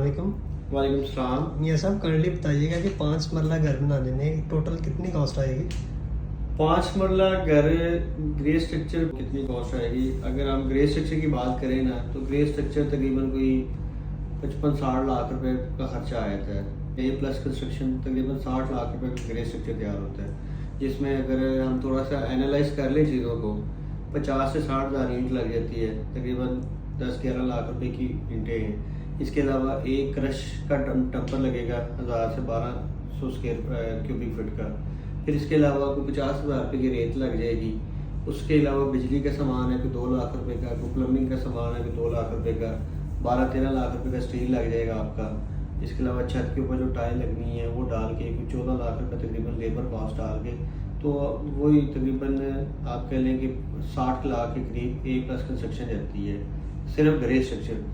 वालेकुम। वालेकुम सलाम। मियाँ साहब काइंडली बताइएगा कि 5 मरला घर बनाने में टोटल कितनी कॉस्ट आएगी? 5 मरला घर ग्रे स्ट्रक्चर कितनी कॉस्ट आएगी? अगर हम ग्रे स्ट्रक्चर की बात करें ना तो ग्रे स्ट्रक्चर तकरीबन कोई 55-60 लाख रुपए का खर्चा आ जाता है। ए प्लस कंस्ट्रक्शन तकरीबन 60 लाख रुपए का ग्रे स्ट्रक्चर तैयार होता है, जिसमें अगर हम थोड़ा सा एनालाइज कर लें चीज़ों को 50 से 60 हज़ार ईंट लग जाती है, तकरीबन 10-11 लाख रुपए की ईंटें हैं। इसके अलावा एक क्रश का टम्पर लगेगा 1000 से 1200 स्क्वायर क्यूबिक फीट का। फिर इसके अलावा कोई 50,000 रुपये की रेत लग जाएगी। उसके अलावा बिजली का सामान है कोई 2 लाख रुपए का, कोई प्लम्बिंग का सामान है कोई 2 लाख रुपए का, 12-13 लाख रुपए का स्टील लग जाएगा आपका। इसके अलावा छत के ऊपर जो टाइल लगनी है वो डाल के कोई 14 लाख रुपए तकरीबन लेबर कॉस्ट डाल के, तो वही तकरीबन आप कह लें कि 60 लाख के करीब ए प्लस कंस्ट्रक्शन जाती है, सिर्फ ग्रे स्ट्रक्चर।